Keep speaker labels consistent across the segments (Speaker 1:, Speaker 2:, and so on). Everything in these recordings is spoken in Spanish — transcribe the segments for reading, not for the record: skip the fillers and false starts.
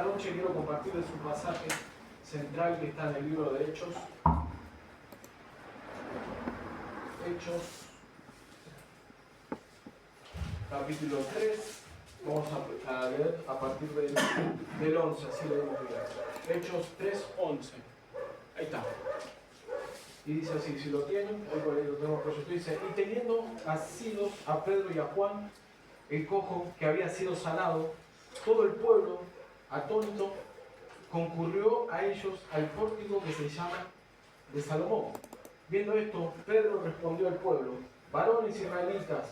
Speaker 1: esta noche quiero compartirles un pasaje central que está en el libro de Hechos. Hechos, capítulo 3. Vamos a leer a partir del 11, así leemos bien. Hechos 3, 11. Ahí está. Y dice así, si lo tienen, hoy por ahí lo tenemos proyectado, dice, y teniendo asidos a Pedro y a Juan, el cojo que había sido sanado, todo el pueblo, atónito, concurrió a ellos al pórtico que se llama de Salomón. Viendo esto, Pedro respondió al pueblo, varones israelitas,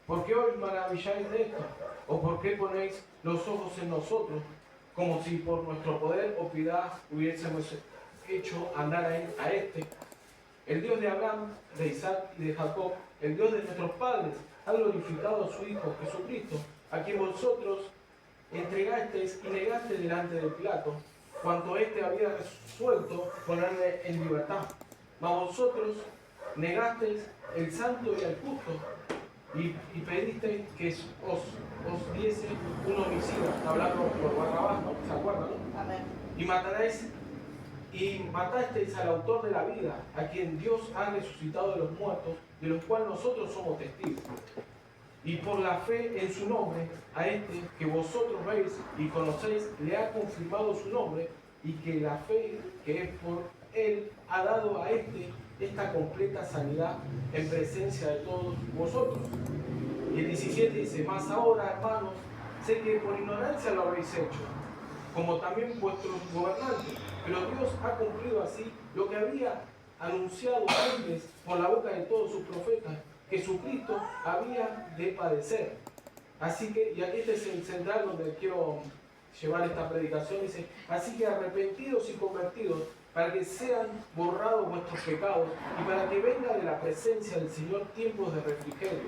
Speaker 1: ¿por qué os maravilláis de esto? ¿O por qué ponéis los ojos en nosotros, como si por nuestro poder o piedad hubiésemos hecho andar a este? El Dios de Abraham, de Isaac y de Jacob, el Dios de nuestros padres, ha glorificado a su Hijo Jesucristo, a quien vosotros entregasteis y negasteis delante de Pilato, cuanto éste había resuelto ponerle en libertad. Mas vosotros negasteis el santo y el justo, y pedisteis que os diese un homicida, hablando por Barrabás, ¿no? ¿Se acuerdan, no? Amén. Y matasteis al autor de la vida, a quien Dios ha resucitado de los muertos, de los cuales nosotros somos testigos. Y por la fe en su nombre, a este que vosotros veis y conocéis, le ha confirmado su nombre, y que la fe que es por él ha dado a este esta completa sanidad en presencia de todos vosotros. Y el 17 dice, mas ahora, hermanos, sé que por ignorancia lo habéis hecho, como también vuestros gobernantes, pero Dios ha cumplido así lo que había anunciado antes por la boca de todos sus profetas, que Jesucristo había de padecer. Así que, y aquí este es el central donde quiero llevar esta predicación, dice, así que arrepentidos y convertidos, para que sean borrados vuestros pecados y para que venga de la presencia del Señor tiempos de refrigerio,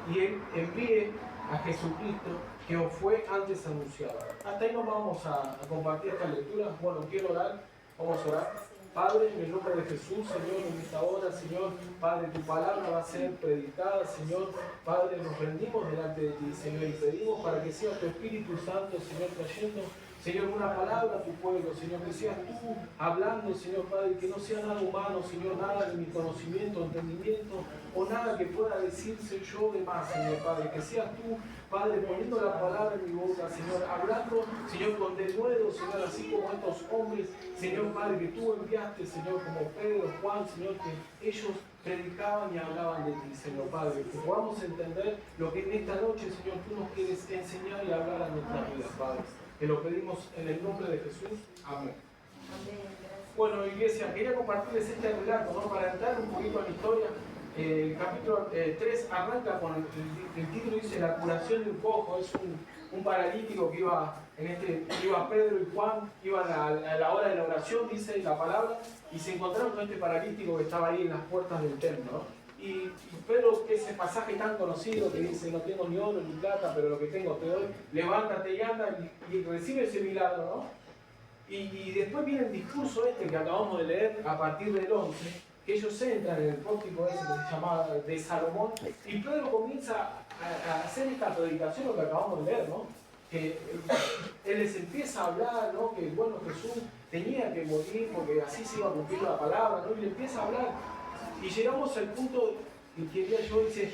Speaker 1: y Él envíe a Jesucristo que os fue antes anunciado. Hasta ahí nos vamos a compartir esta lectura. Bueno, quiero orar, vamos a orar. Padre, en el nombre de Jesús, Señor, en esta hora, Señor, Padre, tu palabra va a ser predicada, Señor, Padre, nos rendimos delante de ti, Señor, y pedimos para que sea tu Espíritu Santo, Señor, trayendo, Señor, una palabra a tu pueblo, Señor, que seas tú hablando, Señor, Padre, que no sea nada humano, Señor, nada de mi conocimiento, entendimiento, o nada que pueda decirse yo de más, Señor, Padre, que seas tú, Padre, poniendo la palabra en mi boca, Señor, hablando, Señor, con denuedo, Señor, así como estos hombres, Señor, Padre, que tú enviaste, Señor, como Pedro, Juan, Señor, que ellos predicaban y hablaban de ti, Señor, Padre, que podamos entender lo que en esta noche, Señor, tú nos quieres enseñar y hablar a nuestras vidas, Padre. Te lo pedimos en el nombre de Jesús. Amén. Bueno, iglesia, quería compartirles este relato, ¿no? Para entrar un poquito en la historia. El capítulo 3 arranca con el título, dice la curación de un cojo. Es un paralítico que iba Pedro y Juan, iban a la hora de la oración, dice la palabra, y se encontraron con este paralítico que estaba ahí en las puertas del templo, ¿no? Y Pedro, ese pasaje tan conocido que dice, no tengo ni oro ni plata, pero lo que tengo te doy, levántate y anda, y recibe ese milagro, ¿no? Y después viene el discurso este que acabamos de leer a partir del 11, que ellos entran en el pórtico ese que se llamaba de Salomón, y Pedro comienza a hacer esta predicación, lo que acabamos de leer, ¿no? Que él les empieza a hablar, ¿no? Que bueno, Jesús tenía que morir porque así se iba a cumplir la palabra, ¿no? Y le empieza a hablar. Y llegamos al punto que quería yo, dice,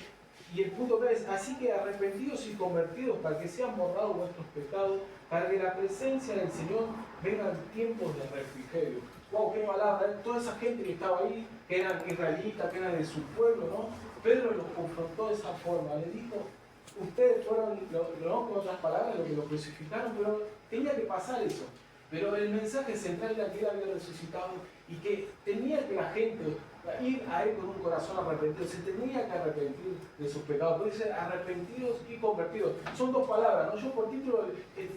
Speaker 1: y el punto que es, así que arrepentidos y convertidos para que sean borrados vuestros pecados, para que la presencia del Señor vengan tiempos de refrigerio. Wow, qué palabra, ¿eh? Toda esa gente que estaba ahí, que eran israelitas, que eran de su pueblo, ¿no? Pedro los confrontó de esa forma, le dijo, ustedes fueron, ¿no? Con otras palabras, lo que lo crucificaron, pero tenía que pasar eso. Pero el mensaje central era que él había resucitado y que tenía que la gente ir a él con un corazón arrepentido, se tenía que arrepentir de sus pecados. Puede ser arrepentidos y convertidos. Son dos palabras, ¿no? Yo por título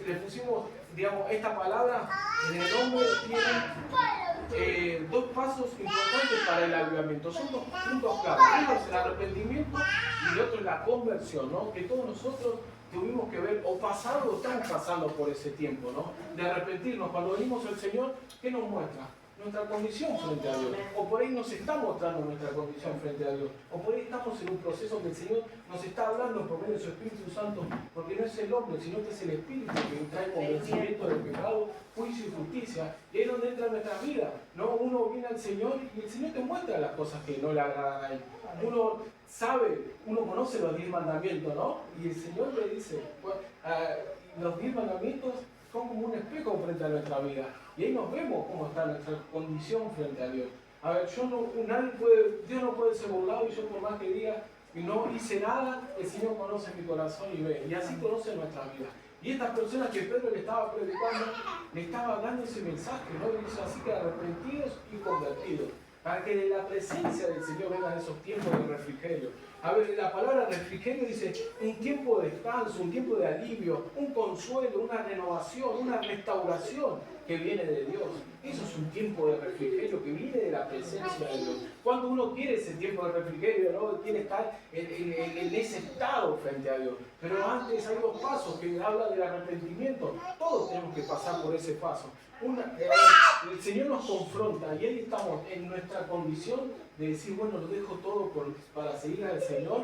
Speaker 1: le pusimos, digamos, esta palabra en el nombre tiene dos pasos importantes para el avivamiento. Son dos puntos claves. Uno es el arrepentimiento y el otro es la conversión, ¿no? Que todos nosotros tuvimos que ver o pasado o estamos pasando por ese tiempo, ¿no? De arrepentirnos. Cuando venimos al Señor, ¿qué nos muestra? nuestra condición frente a Dios. O por ahí nos está mostrando nuestra condición frente a Dios. O por ahí estamos en un proceso que el Señor nos está hablando por medio de su Espíritu Santo, porque no es el hombre, sino que es el Espíritu que trae convencimiento del pecado, juicio y justicia. Y ahí es donde entra nuestra vida, ¿no? Uno viene al Señor y el Señor te muestra las cosas que no le agradan a Él. Uno sabe, uno conoce los 10 mandamientos, ¿no? Y el Señor le dice, los 10 mandamientos son como un espejo frente a nuestra vida. Y ahí nos vemos cómo está nuestra condición frente a Dios. A ver, Dios no puede ser burlado, y yo por más que diga que no hice nada, el Señor conoce mi corazón y ve. Y así conoce nuestra vida. Y estas personas que Pedro le estaba predicando, le estaba dando ese mensaje, ¿no? Y dice así que arrepentidos y convertidos, para que de la presencia del Señor vengan esos tiempos de refrigerio. A ver, la palabra refrigerio dice un tiempo de descanso, un tiempo de alivio, un consuelo, una renovación, una restauración que viene de Dios. Eso es un tiempo de refrigerio que viene de la presencia de Dios. Cuando uno quiere ese tiempo de refrigerio, ¿no? Tiene que estar en ese estado frente a Dios. Pero antes hay 2 pasos que hablan del arrepentimiento. Todos tenemos que pasar por ese paso. El Señor nos confronta y ahí estamos en nuestra condición de decir, bueno, lo dejo todo para seguir al Señor,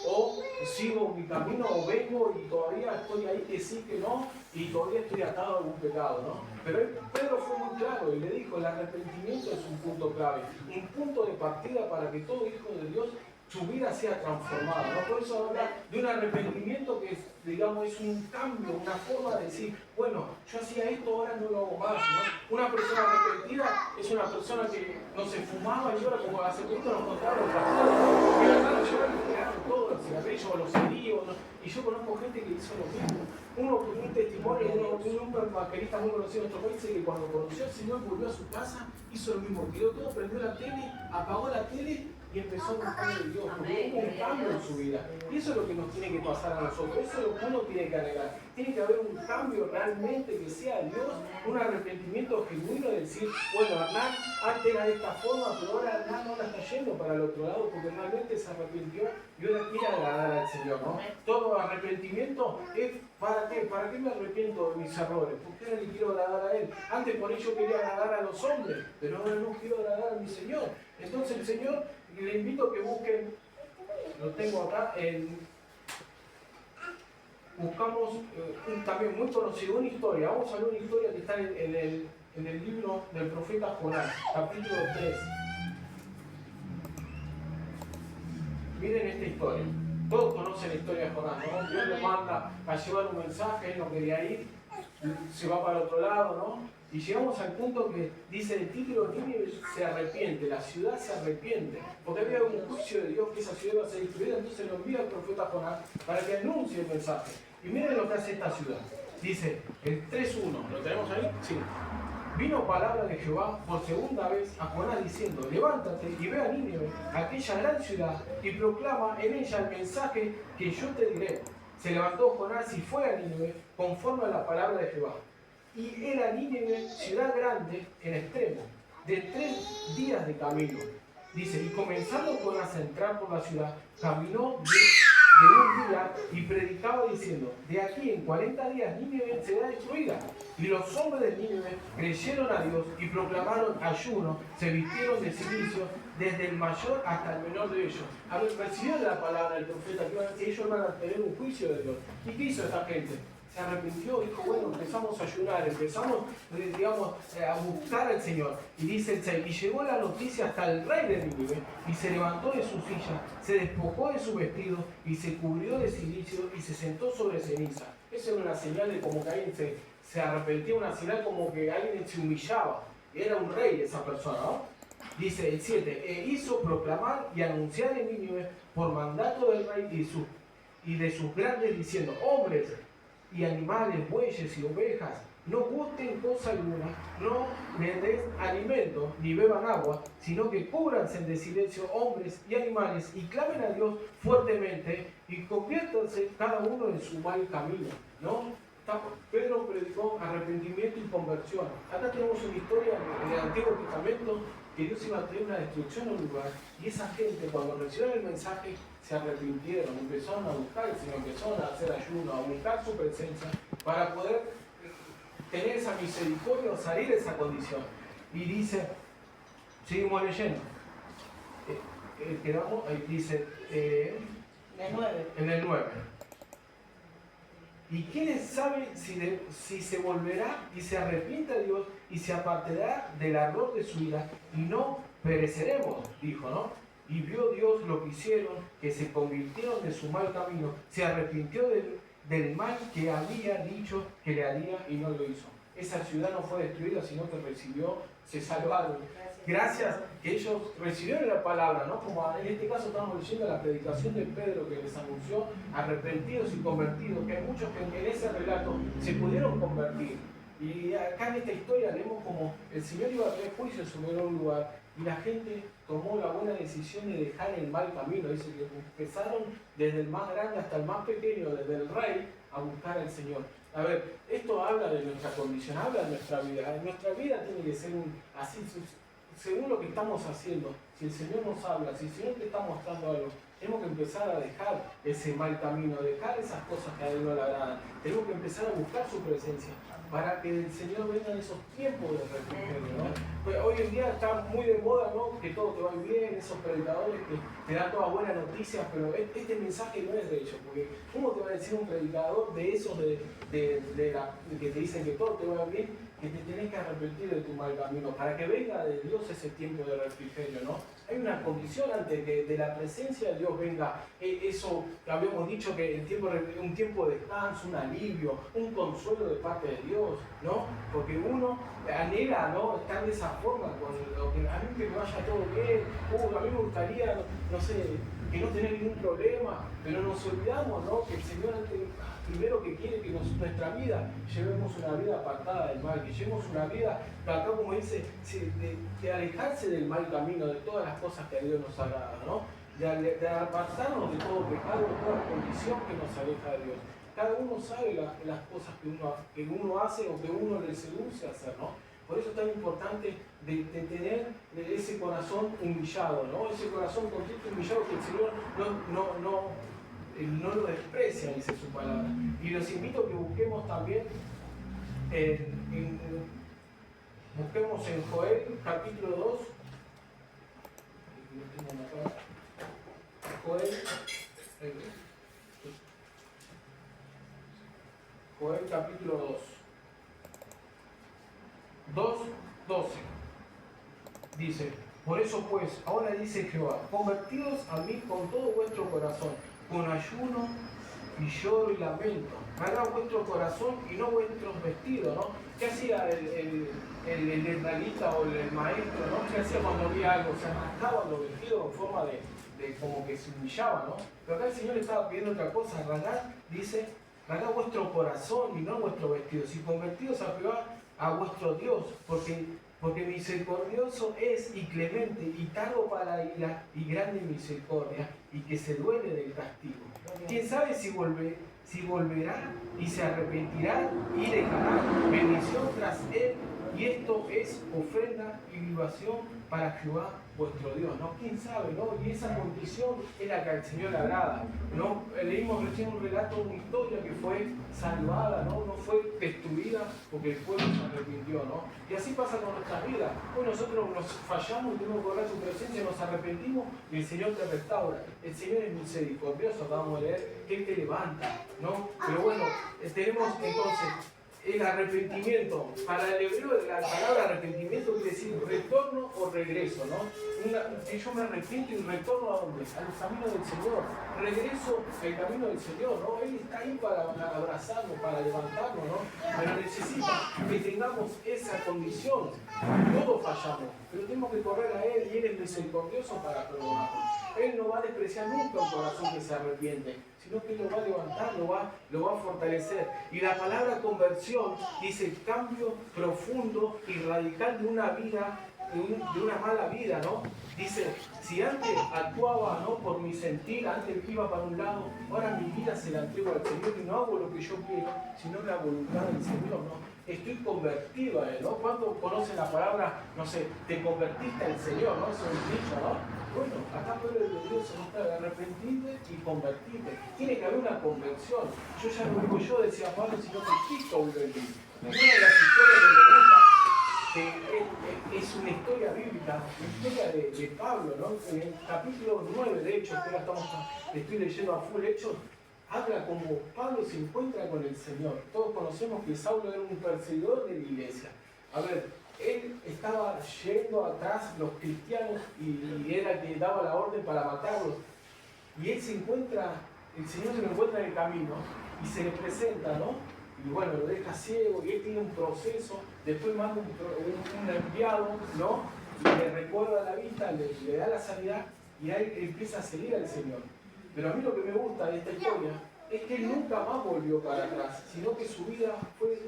Speaker 1: o sigo mi camino, o vengo y todavía estoy ahí que sí, que no, y todavía estoy atado a algún pecado, ¿no? Pero Pedro fue muy claro y le dijo, el arrepentimiento es un punto clave, un punto de partida para que todo hijo de Dios su vida sea transformada, ¿no? Por eso habla de un arrepentimiento que, digamos, es un cambio, una forma de decir, bueno, yo hacía esto, ahora no lo hago más, ¿no? Una persona arrepentida es una persona que no se fumaba y ahora, como hace poquito nos contaron los pastores, que la verdad yo le tiraron todo, el cigarrillo, los cerillos, ¿no? Y yo conozco gente que hizo lo mismo. Un testimonio, un vaquerista muy conocido en nuestro país, dice que cuando conoció al Señor, volvió a su casa, hizo lo mismo, tiró todo, prendió la tele, apagó la tele y empezó a buscar de Dios, porque hubo un cambio en su vida. Y eso es lo que nos tiene que pasar a nosotros, eso es lo que uno tiene que agregar. Tiene que haber un cambio realmente que sea Dios, un arrepentimiento genuino de decir, bueno, Hernán antes era de esta forma, pero ahora Hernán ahora está yendo para el otro lado porque realmente se arrepintió y ahora quiere agradar al Señor, ¿no? Todo arrepentimiento es, ¿para qué? ¿Para qué me arrepiento de mis errores? ¿Por qué no le quiero agradar a Él? Antes por ello quería agradar a los hombres, pero ahora no quiero agradar a mi Señor. Entonces el Señor, le invito a que busquen, lo tengo acá, buscamos también muy conocido, una historia. Vamos a ver una historia que está en el libro del profeta Jonás, capítulo 3. Miren esta historia. Todos conocen la historia de Jonás, ¿no? Dios lo manda a llevar un mensaje, él no quería ir, se va para el otro lado, ¿no? Y llegamos al punto que dice el título, Nínive se arrepiente, la ciudad se arrepiente, porque había un juicio de Dios que esa ciudad iba a ser destruida, entonces lo envía el profeta Jonás para que anuncie el mensaje. Y miren lo que hace esta ciudad. Dice, el 3.1, ¿lo tenemos ahí? Sí. Vino palabra de Jehová por segunda vez a Jonás diciendo, levántate y ve a Nínive, aquella gran ciudad, y proclama en ella el mensaje que yo te diré. Se levantó Jonás y fue a Nínive conforme a la palabra de Jehová. Y era Nínive ciudad grande en extremo, de 3 días de camino. Dice, y comenzando Jonás a entrar por la ciudad, caminó de un día y predicaba diciendo, de aquí en 40 días Nínive será destruida. Y los hombres de Nínive creyeron a Dios y proclamaron ayuno, se vistieron de cilicio, desde el mayor hasta el menor de ellos. A ver, recibieron la palabra del profeta que ellos van a tener un juicio de Dios. ¿Y qué hizo esta gente? Se arrepintió, dijo, bueno, empezamos a ayunar, empezamos, digamos, a buscar al Señor. Y dice el 6, y llegó la noticia hasta el rey de Nínive, y se levantó de su silla, se despojó de su vestido, y se cubrió de cilicio, y se sentó sobre ceniza. Esa era una señal de como que alguien se arrepentía, una señal como que alguien se humillaba. Era un rey esa persona, ¿no? Dice el 7, e hizo proclamar y anunciar en Nínive por mandato del rey y de sus grandes, diciendo, hombres y animales, bueyes y ovejas, no gusten cosa alguna, no les den alimento ni beban agua, sino que cúbranse de silencio hombres y animales y clamen a Dios fuertemente y conviértanse cada uno en su mal camino, ¿no? Pedro predicó arrepentimiento y conversión. Acá tenemos una historia en el Antiguo Testamento que Dios iba a traer una destrucción a un lugar y esa gente cuando recibieron el mensaje se arrepintieron, empezaron a buscar al Señor, empezaron a hacer ayuno, a buscar su presencia para poder tener esa misericordia o salir de esa condición. Y dice, Seguimos leyendo. Quedamos, ahí dice, en el 9. ¿Y quién sabe si se volverá y se arrepienta de Dios y se apartará del ardor de su ira y no pereceremos? Dijo, ¿no? Y vio Dios lo que hicieron, que se convirtieron de su mal camino, se arrepintió del mal que había dicho que le haría y no lo hizo. Esa ciudad no fue destruida, sino que se salvaron. Gracias que ellos recibieron la palabra, ¿no? Como en este caso estamos leyendo la predicación de Pedro que les anunció arrepentidos y convertidos, que hay muchos que en ese relato se pudieron convertir. Y acá en esta historia leemos como el Señor iba a traer juicio sobre un lugar y la gente tomó la buena decisión de dejar el mal camino. Dice que empezaron desde el más grande hasta el más pequeño, desde el rey, a buscar al Señor. A ver, esto habla de nuestra condición, habla de nuestra vida. Nuestra vida tiene que ser así, según lo que estamos haciendo. Si el Señor nos habla, si el Señor te está mostrando algo, tenemos que empezar a dejar ese mal camino, dejar esas cosas que a Él no le agradan. Tenemos que empezar a buscar su presencia para que el Señor venga en esos tiempos de refrigerio, ¿no? Pues hoy en día está muy de moda, ¿no? Que todo te va bien, esos predicadores que te dan todas buenas noticias, pero este mensaje no es de ellos, porque ¿cómo te va a decir un predicador de esos que te dicen que todo te va bien, que te tenés que arrepentir de tu mal camino, para que venga de Dios ese tiempo de refrigerio, ¿no? Hay una condición antes que de la presencia de Dios venga eso que habíamos dicho, que un tiempo de descanso, un alivio, un consuelo de parte de Dios, ¿no? Porque uno anhela, ¿no? Estar de esa forma, con lo que a mí que me vaya todo bien, a mí me gustaría, no sé, que no tener ningún problema, pero nos olvidamos, ¿no? Que el Señor primero que quiere que nuestra vida llevemos una vida apartada del mal, que llevemos una vida, acá como dice, de alejarse del mal camino, de todas las cosas que a Dios nos agrada, ¿no? De apartarnos de todo pecado, de toda condición que nos aleja de Dios. Cada uno sabe las cosas que uno hace o que uno le seduce a hacer, ¿no? Por eso es tan importante de tener ese corazón humillado, ¿no? Ese corazón contrito y humillado que el Señor no lo desprecia, dice su palabra. Y los invito a que busquemos también busquemos en Joel capítulo 2. Joel capítulo 2:12. Dice, por eso pues, ahora dice Jehová, convertidos a mí con todo vuestro corazón, con ayuno y lloro y lamento. Cargad vuestro corazón y no vuestros vestidos, ¿no? ¿Qué hacía el israelita o el maestro, ¿no? ¿Qué hacía cuando había algo? Se rascaban los vestidos en forma de como que se humillaba, ¿no? Pero acá el Señor le estaba pidiendo otra cosa. Rasgad vuestro corazón y no vuestro vestido. Si convertidos a Jehová, a vuestro Dios, porque misericordioso es y clemente y tardo para la ira y grande misericordia y que se duele del castigo. ¿Quién sabe si volverá y se arrepentirá y dejará bendición tras él? Y esto es ofrenda y libación para Jehová vuestro Dios, ¿no? ¿Quién sabe, no? Y esa condición es la que al Señor le agrada, ¿no? Leímos recién un relato, una historia que fue salvada, ¿no? No fue destruida porque el pueblo se arrepintió, ¿no? Y así pasa con nuestras vidas. Hoy nosotros nos fallamos, tenemos que correr su presencia, nos arrepentimos y el Señor te restaura. El Señor es misericordioso, acabamos de leer, que Él te levanta, ¿no? Pero bueno, tenemos entonces el arrepentimiento. Para el hebreo la palabra arrepentimiento quiere decir retorno o regreso, ¿no? Yo me arrepiento y retorno a dónde? A los caminos del Señor. Regreso al camino del Señor, ¿no? Él está ahí para abrazarnos, para levantarnos, ¿no? Pero necesita que tengamos esa condición. Todos fallamos, pero tenemos que correr a Él y Él es misericordioso para perdonarnos. Él no va a despreciar nunca un corazón que se arrepiente, sino que Él lo va a levantar, lo va a fortalecer. Y la palabra conversión dice cambio profundo y radical de una vida, de una mala vida, ¿no? Dice, si antes actuaba, ¿no?, por mi sentir, antes iba para un lado, ahora mi vida se la entrego al Señor y no hago lo que yo quiero, sino la voluntad del Señor, ¿no? Estoy convertido a Él, ¿no? ¿Cuántos conocen la palabra, no sé, te convertiste al Señor, ¿no? Eso es dicho, ¿no? Bueno, acá puede Dios se nos trae arrepentirte y convertirte. Tiene que haber una conversión. Yo ya no digo yo, decía Pablo, sino que Cristo vive en mí. Una de las historias que me gusta que es una historia bíblica, la historia de Pablo, ¿no? En el capítulo 9, de hecho, que ahora estoy leyendo a full Hechos, habla como Pablo se encuentra con el Señor. Todos conocemos que Saulo era un perseguidor de la iglesia. A ver, él estaba yendo atrás los cristianos y era el que daba la orden para matarlos. Y él se encuentra, el Señor se lo encuentra en el camino y se le presenta, ¿no? Y bueno, lo deja ciego y él tiene un proceso, después manda un enviado, ¿no? Y le recuerda la vista, le da la sanidad y ahí empieza a seguir al Señor. Pero a mí lo que me gusta de esta historia es que él nunca más volvió para atrás, sino que su vida fue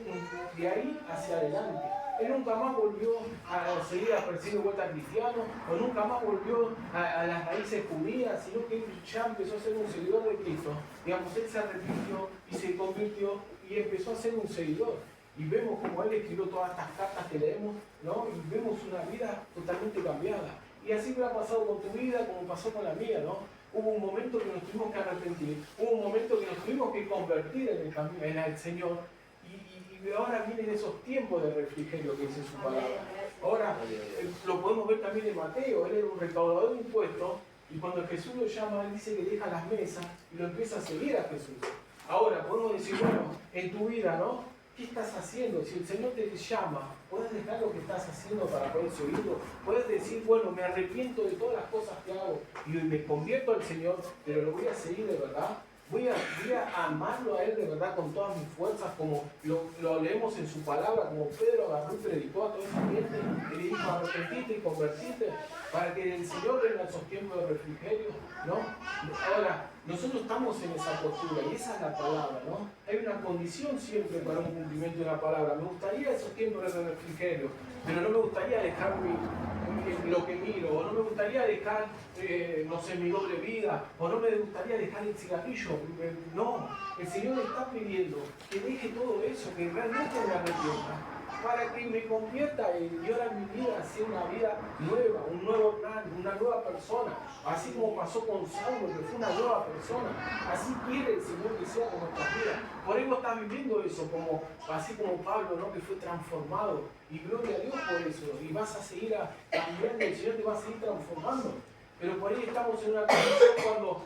Speaker 1: de ahí hacia adelante. Él nunca más volvió a seguir a perseguir vuelta a cristianos, o nunca más volvió a las raíces judías, sino que él ya empezó a ser un seguidor de Cristo. Digamos, él se arrepintió y se convirtió y empezó a ser un seguidor. Y vemos como él escribió todas estas cartas que leemos, ¿no? Y vemos una vida totalmente cambiada. Y así me ha pasado con tu vida, como pasó con la mía, ¿no? Hubo un momento que nos tuvimos que arrepentir, hubo un momento que nos tuvimos que convertir en el camino, en el Señor. Y ahora vienen esos tiempos de refrigerio que dice su palabra. Ahora lo podemos ver también en Mateo, él era un recaudador de impuestos y cuando Jesús lo llama, él dice que deja las mesas y lo empieza a seguir a Jesús. Ahora podemos decir, bueno, en tu vida, ¿no? ¿Qué estás haciendo? Si el Señor te llama, ¿puedes dejar lo que estás haciendo para poder seguirlo? Puedes decir, bueno, me arrepiento de todas las cosas que hago y me convierto al Señor, pero lo voy a seguir de verdad. Voy a amarlo a Él de verdad con todas mis fuerzas, como lo leemos en su palabra, como Pedro agarró y predicó a toda esa gente, y le dijo, arrepentite y convertite, para que el Señor venga esos tiempos de refrigerio, ¿no? Ahora, nosotros estamos en esa postura, y esa es la palabra, ¿no? Hay una condición siempre para un cumplimiento de una palabra. Me gustaría esos tiempos de refrigerio, pero no me gustaría dejar lo que miro, o no me gustaría dejar, no sé, mi doble vida, o no me gustaría dejar el cigarrillo. No, el Señor me está pidiendo que deje todo eso, que realmente me arrepienta, para que me convierta y ahora mi vida sea una vida nueva, un nuevo plan, una nueva persona, así como pasó con Saulo, que fue una nueva persona. Así quiere el Señor que sea con nuestras vidas. Por ahí vos estás viviendo eso, así como Pablo, ¿no? Que fue transformado, y gloria a Dios por eso, y vas a seguir cambiando, el Señor te va a seguir transformando. Pero por ahí estamos en una condición cuando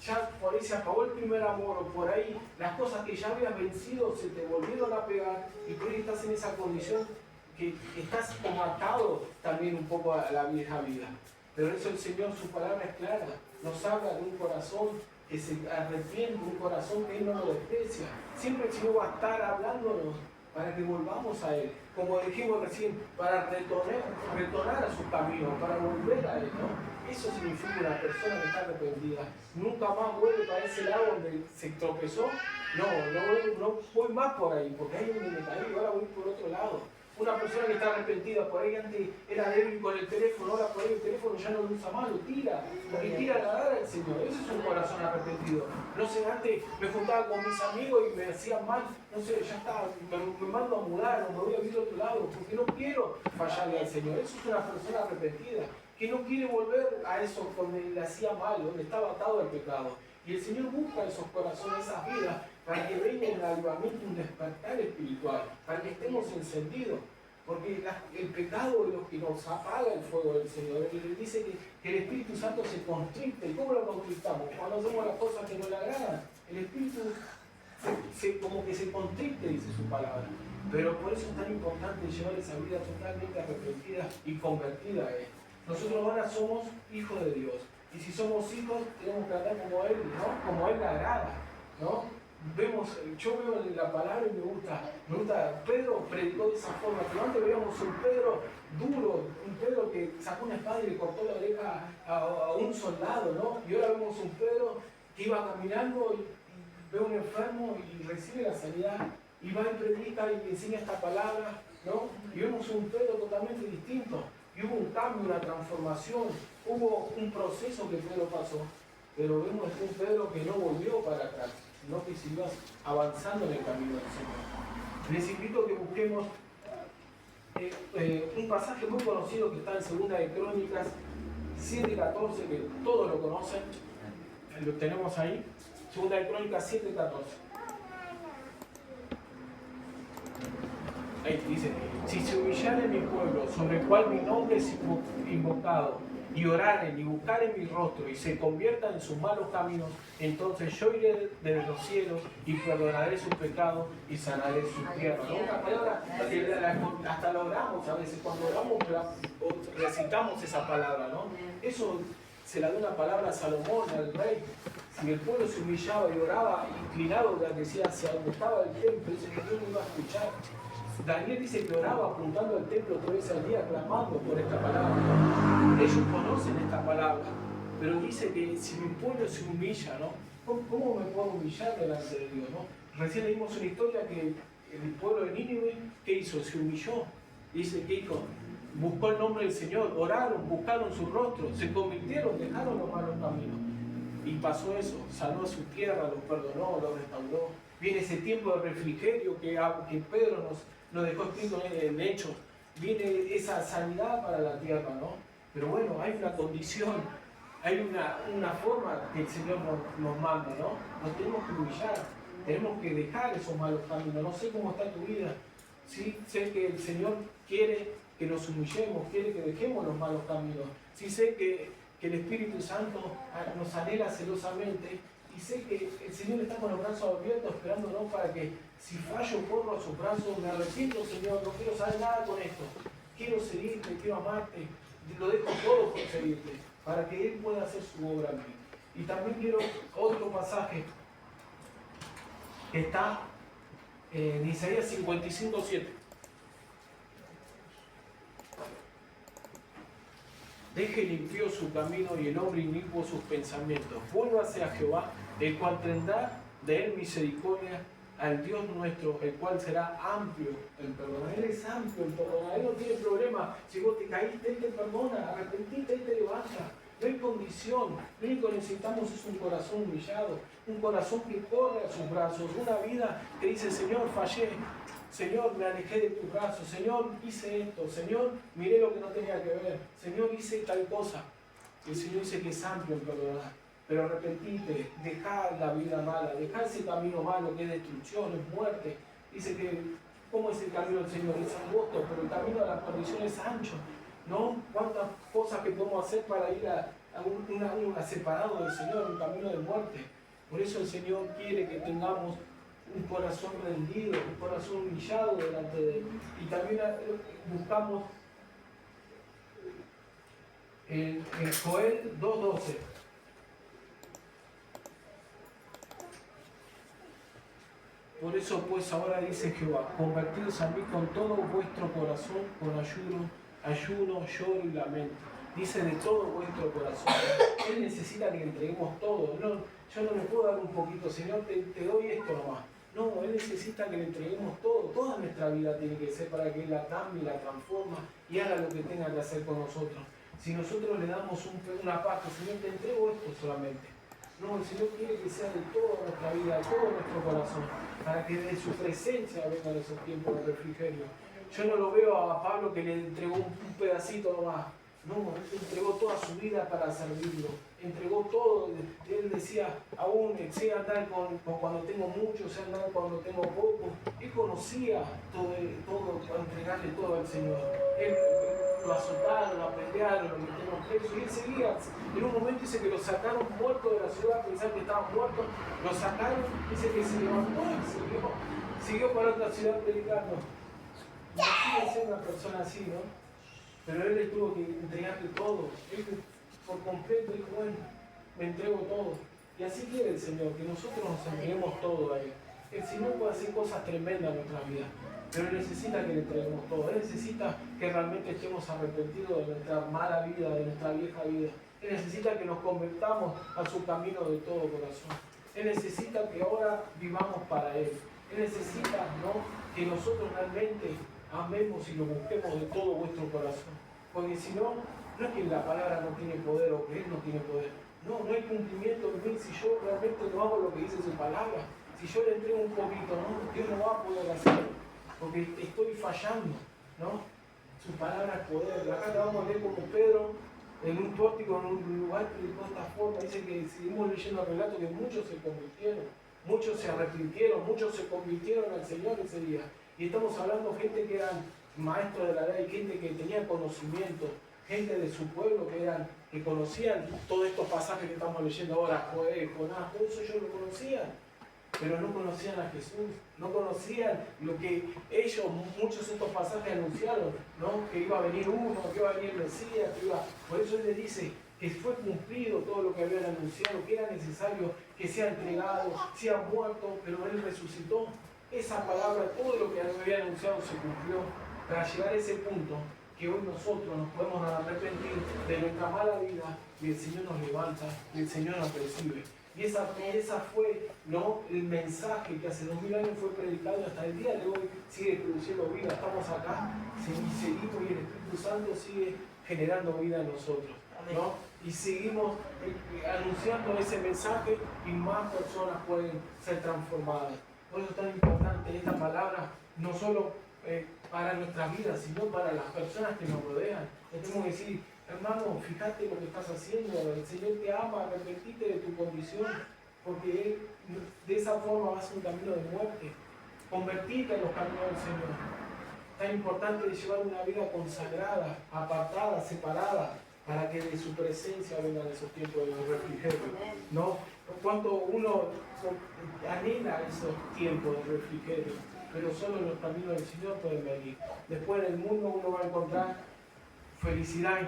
Speaker 1: ya por ahí se acabó el primer amor, o por ahí las cosas que ya habías vencido se te volvieron a pegar, y por ahí estás en esa condición que estás como atado también un poco a la vieja vida. Pero eso el Señor, su palabra es clara, nos habla de un corazón que se arrepiente, un corazón que Él no lo desprecia. Siempre el Señor va a estar hablándonos para que volvamos a Él, como dijimos recién, para retornar a su camino, para volver a Él, ¿no? Eso significa una persona que está arrepentida. Nunca más vuelve para ese lado donde se tropezó. No voy más por ahí, porque ahí es donde me caí, ahora voy por otro lado. Una persona que está arrepentida, por ahí antes era débil con el teléfono, ahora por ahí el teléfono ya no lo usa más, lo tira, porque tira la dada al Señor. Ese es un corazón arrepentido. No sé, antes me juntaba con mis amigos y me hacían mal, no sé, ya está, me mando a mudar o me voy a vivir a otro lado, porque no quiero fallarle al Señor. Eso es una persona arrepentida, que no quiere volver a eso donde le hacía mal, donde estaba atado al pecado. Y el Señor busca esos corazones, esas vidas, para que venga un avivamiento, un despertar espiritual, para que estemos encendidos. Porque el pecado es lo que nos apaga el fuego del Señor. Él dice que el Espíritu Santo se constricte. ¿Y cómo lo constrictamos? Cuando hacemos las cosas que no le agradan. El Espíritu como que se constricte, dice su palabra. Pero por eso es tan importante llevar esa vida totalmente arrepentida y convertida a Él. Nosotros ahora somos hijos de Dios. Y si somos hijos, tenemos que andar como Él, ¿no? Como Él le agrada, ¿no? Yo veo en la palabra y me gusta, Pedro predicó de esa forma, pero antes veíamos un Pedro duro, un Pedro que sacó una espada y le cortó la oreja a un soldado, ¿no? Y ahora vemos un Pedro que iba caminando y ve a un enfermo y recibe la sanidad, y va y predica y enseña esta palabra, ¿no? Y vemos un Pedro totalmente distinto, y hubo un cambio, una transformación, hubo un proceso que Pedro pasó, pero vemos un Pedro que no volvió para atrás, sino que siguió avanzando en el camino del Señor. Les invito a que busquemos un pasaje muy conocido que está en Segunda de Crónicas 7:14, que todos lo conocen, lo tenemos ahí, Segunda de Crónicas 7:14. Ahí dice, si se humillare mi pueblo, sobre el cual mi nombre es invocado, y oraren y buscaren mi rostro, y se conviertan en sus malos caminos, entonces yo iré desde los cielos y perdonaré sus pecados y sanaré su tierra. ¿No? Una palabra, hasta lo oramos a veces, cuando oramos recitamos esa palabra, ¿no? Eso se la da una palabra a Salomón, al rey. Si el pueblo se humillaba y oraba inclinado, decía hacia donde estaba el templo, dice que Dios no iba a escuchar. Daniel dice que oraba apuntando al templo 3 veces al día, clamando por esta palabra. Ellos conocen esta palabra, pero dice que si mi pueblo se humilla, ¿no? ¿Cómo me puedo humillar delante de Dios, no? Recién leímos una historia que el pueblo de Nínive, ¿qué hizo? Se humilló. Dice que hizo, buscó el nombre del Señor, oraron, buscaron su rostro, se convirtieron, dejaron los malos caminos. Y pasó eso, sanó a su tierra, los perdonó, los restauró. Viene ese tiempo de refrigerio que Pedro nos dejó escrito en Hechos. Viene esa sanidad para la tierra, ¿no? Pero bueno, hay una condición, hay una forma que el Señor nos manda, ¿no? Nos tenemos que humillar, tenemos que dejar esos malos caminos. No sé cómo está tu vida, sí sé que el Señor quiere que nos humillemos, quiere que dejemos los malos caminos. Sí sé que el Espíritu Santo nos anhela celosamente y sé que el Señor está con los brazos abiertos esperándonos para que si fallo corro a sus brazos, me arrepiento, Señor, no quiero saber nada con esto, quiero seguirte, quiero amarte, lo dejo todo por seguirte, para que Él pueda hacer su obra en mí. Y también quiero otro pasaje que está en Isaías 55:7. Deje limpio su camino y el hombre inicuo sus pensamientos. Vuélvase a Jehová, el cual tendrá de él misericordia, al Dios nuestro, el cual será amplio en perdonar. Él es amplio en perdonar. Él no tiene problema. Si vos te caíste, Él te perdona. Arrepentite, Él te levanta. No hay condición. Lo único que necesitamos es un corazón humillado, un corazón que corre a sus brazos, una vida que dice, Señor, fallé. Señor, me alejé de tus brazos. Señor, hice esto. Señor, miré lo que no tenía que ver. Señor, hice tal cosa. El Señor dice que es amplio en perdonar. Pero arrepentite, dejad la vida mala, dejad ese camino malo que es destrucción, es muerte. Dice que, ¿cómo es el camino del Señor? Es angosto, pero el camino a la perdición es ancho. ¿No? ¿Cuántas cosas que podemos hacer para ir a un separado del Señor, un camino de muerte? Por eso el Señor quiere que tengamos un corazón rendido, un corazón humillado delante de Él. Y también buscamos en Joel 2:12. Por eso pues ahora dice Jehová, convertidos a mí con todo vuestro corazón, con ayuno, lloro y lamento. Dice de todo vuestro corazón. Él necesita que entreguemos todo. No, yo no le puedo dar un poquito, Señor, te doy esto nomás. No, Él necesita que le entreguemos todo. Toda nuestra vida tiene que ser para que Él la cambie, la transforma y haga lo que tenga que hacer con nosotros. Si nosotros le damos una parte, Señor, te entrego esto solamente. No, el Señor quiere que sea de toda nuestra vida, de todo nuestro corazón, para que de su presencia vengan esos tiempos de refrigerio. Yo no lo veo a Pablo que le entregó un pedacito nomás. No, Él entregó toda su vida para servirlo. Entregó todo. Él decía, aún sé andar con cuando tengo mucho, sé andar cuando tengo poco. Él conocía todo para entregarle todo al Señor. Él lo azotaron, lo apedrearon, lo metieron preso. Y él seguía. En un momento dice que lo sacaron muerto de la ciudad, pensaban que estaban muertos. Lo sacaron, dice que se levantó y siguió para otra ciudad predicando. Imagínense una persona así, ¿no? Pero él le tuvo que entregarle todo. Él por completo dijo, bueno, me entrego todo. Y así quiere el Señor, que nosotros nos entreguemos todo a Él. El Señor puede hacer cosas tremendas en nuestra vida, pero Él necesita que le entreguemos todo. Él necesita que realmente estemos arrepentidos de nuestra mala vida, de nuestra vieja vida. Él necesita que nos convertamos a su camino de todo corazón. Él necesita que ahora vivamos para Él. Él necesita, ¿no?, que nosotros realmente amemos y lo busquemos de todo vuestro corazón. Porque si no, no es que la palabra no tiene poder o que Él no tiene poder. No, no hay cumplimiento en mí si yo realmente no hago lo que dice su palabra. Si yo le entrego un poquito, ¿no?, Dios no va a poder hacerlo. Porque estoy fallando, ¿no? Su palabra es poder. Acá la vamos a leer como Pedro en un pórtico, en un lugar que de esta forma. Dice que seguimos leyendo el relato que muchos se convirtieron. Muchos se arrepintieron, muchos se convirtieron al Señor ese día. Y estamos hablando de gente que eran maestros de la ley, gente que tenía conocimiento, gente de su pueblo que conocían todos estos pasajes que estamos leyendo ahora, Joel, Jonás, todo eso ellos lo conocían, pero no conocían a Jesús, no conocían lo que ellos, muchos de estos pasajes anunciaron, ¿no? Que iba a venir uno, que iba a venir el Mesías, por eso él le dice que fue cumplido todo lo que habían anunciado, que era necesario que sea entregado, sea muerto, pero él resucitó. Esa palabra, todo lo que había anunciado se cumplió para llegar a ese punto que hoy nosotros nos podemos arrepentir de nuestra mala vida y el Señor nos levanta y el Señor nos recibe. Y esa fue, ¿no?, el mensaje que hace 2000 años fue predicado y hasta el día de hoy sigue produciendo vida. Estamos acá y seguimos y el Espíritu Santo sigue generando vida en nosotros, ¿no? Y seguimos anunciando ese mensaje y más personas pueden ser transformadas. Por eso es tan importante esta palabra, no solo para nuestra vida, sino para las personas que nos rodean. Tenemos que decir, hermano, fíjate lo que estás haciendo, el Señor te ama, arrepentite de tu condición, porque Él de esa forma va a ser un camino de muerte. Convertite en los caminos del Señor. Tan importante de llevar una vida consagrada, apartada, separada, para que de su presencia vengan esos tiempos de refrigerio, ¿no? Cuando uno anhela esos tiempos de refrigerio, pero solo en los caminos del Señor pueden venir. Después en el mundo uno va a encontrar felicidad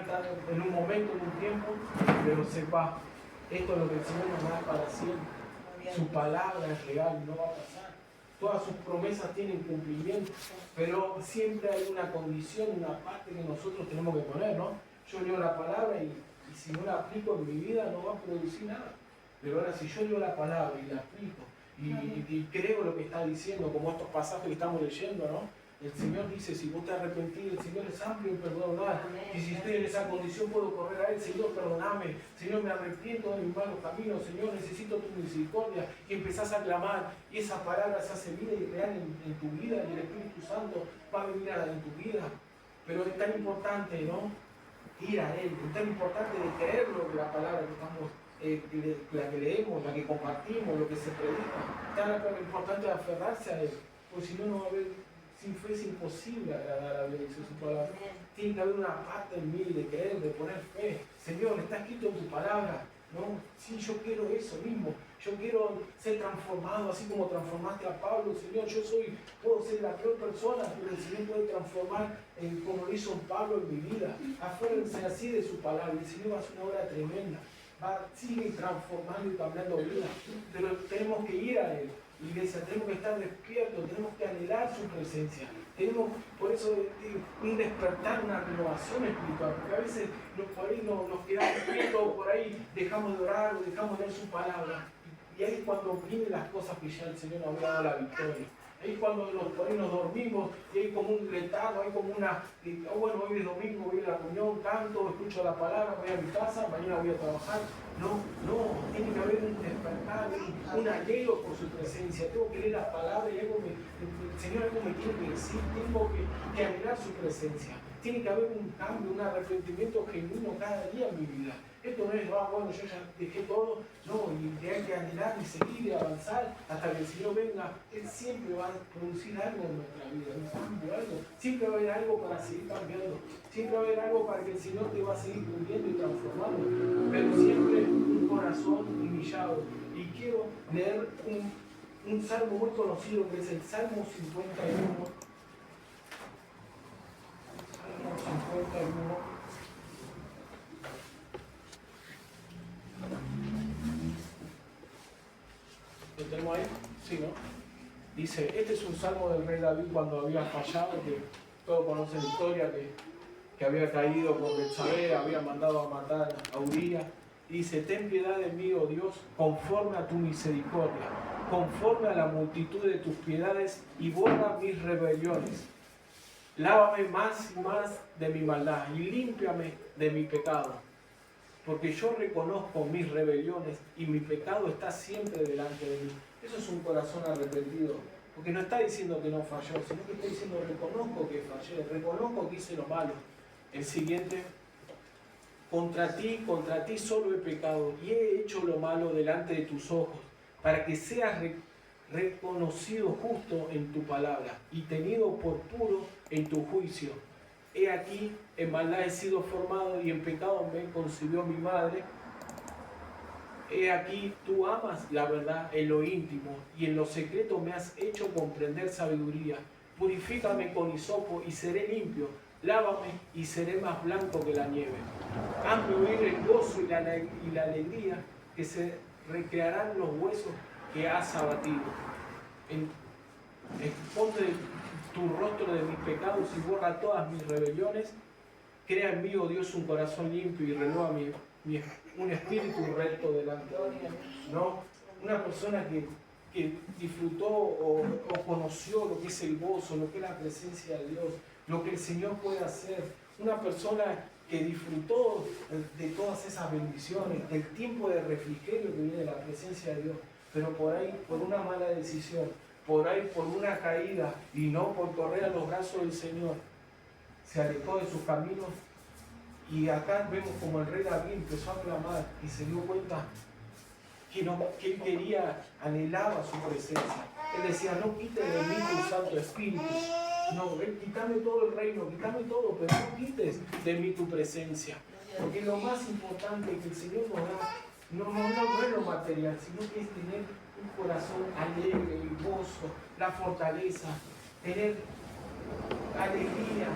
Speaker 1: en un momento, en un tiempo, pero sepa, esto es lo que el Señor nos da para siempre. Su palabra es real, no va a pasar. Todas sus promesas tienen cumplimiento, pero siempre hay una condición, una parte que nosotros tenemos que poner, ¿no? Yo leo la palabra y si no la aplico en mi vida no va a producir nada. Pero ahora si yo leo la palabra y la aplico y creo lo que está diciendo, como estos pasajes que estamos leyendo, ¿no? El Señor dice, si vos te arrepentís, el Señor es amplio y perdonar. Y si estoy en esa condición puedo correr a Él, Señor, perdóname. Señor, me arrepiento de mis malos caminos. Señor, necesito tu misericordia. Y empezás a clamar y esa palabra se hace vida y real en tu vida y el Espíritu Santo va a venir en tu vida. Pero es tan importante, ¿no?, ir a Él. Es tan importante de creer lo que la palabra que estamos, la que leemos, la que compartimos, lo que se predica. Tan importante aferrarse a Él, porque si no, no va a haber. Sin fe es imposible agradar a Dios, dice su palabra. Tiene que haber una parte en mí de creer, de poner fe. Señor, está escrito en tu palabra, ¿no? Sí, yo quiero eso mismo. Yo quiero ser transformado, así como transformaste a Pablo. Señor, puedo ser la peor persona, pero el Señor puede transformar como lo hizo Pablo en mi vida. Afuérense así de su palabra. El Señor va a hacer una obra tremenda. Sigue transformando y cambiando vida. Pero tenemos que ir a Él. Iglesia, tenemos que estar despiertos, tenemos que anhelar su presencia. Tenemos, por eso, un despertar, una renovación espiritual, porque a veces por ahí nos quedamos quietos, por ahí dejamos de orar o dejamos de leer su palabra. Y ahí es cuando vienen las cosas que ya el Señor nos había dado la victoria. Ahí es cuando por ahí nos dormimos y hay como un letargo, hay como bueno, hoy es domingo, voy a la reunión, canto, escucho la palabra, voy a mi casa, mañana voy a trabajar. No, tiene que haber un despertar, un anhelo por su presencia. Tengo que leer la palabra y el Señor algo me tiene que decir, tengo que anhelar su presencia. Tiene que haber un cambio, un arrepentimiento genuino cada día en mi vida. Esto no es, bueno, yo ya dejé todo, no, y hay que anhelar y seguir y avanzar hasta que el Señor venga. Él siempre va a producir algo en nuestra vida, un cambio, algo. Siempre va a haber algo para seguir cambiando, siempre va a haber algo para que el Señor te va a seguir cumpliendo y transformando, pero siempre un corazón humillado. Y quiero leer un salmo muy conocido que es el Salmo 51. Salmo 51. ¿Lo tenemos ahí? Sí, ¿no? Dice, este es un salmo del rey David cuando había fallado, que todos conocen la historia, que había caído con Betsabé, había mandado a matar a Urías. Dice, ten piedad de mí, oh Dios, conforme a tu misericordia, conforme a la multitud de tus piedades, y borra mis rebeliones. Lávame más y más de mi maldad, y límpiame de mi pecado. Porque yo reconozco mis rebeliones y mi pecado está siempre delante de mí. Eso es un corazón arrepentido. Porque no está diciendo que no falló, sino que está diciendo reconozco que fallé, reconozco que hice lo malo. El siguiente, contra ti solo he pecado y he hecho lo malo delante de tus ojos, para que seas reconocido justo en tu palabra y tenido por puro en tu juicio. He aquí, en maldad he sido formado y en pecado me concibió mi madre. He aquí, tú amas la verdad en lo íntimo y en lo secreto me has hecho comprender sabiduría. Purifícame con hisopo y seré limpio. Lávame y seré más blanco que la nieve. Hazme oír el gozo y la alegría, que se recrearán los huesos que has abatido. Ponte tu rostro de mis pecados y borra todas mis rebeliones. Crea en mí, oh Dios, un corazón limpio y renueva un espíritu recto delante de mí. ¿No? Una persona que disfrutó o conoció lo que es el gozo, lo que es la presencia de Dios, lo que el Señor puede hacer. Una persona que disfrutó de todas esas bendiciones, del tiempo de refrigerio que viene de la presencia de Dios, pero por ahí, por una mala decisión, por ahí, por una caída y no por correr a los brazos del Señor, se alejó de sus caminos. Y acá vemos como el rey David empezó a clamar y se dio cuenta que él quería, anhelaba su presencia. Él decía, no quites de mí tu Santo Espíritu. No, quítame todo el reino, quítame todo, pero no quites de mí tu presencia. Porque lo más importante que el Señor nos da, no es lo material, sino que es tener un corazón alegre, el gozo, la fortaleza, tener alegría,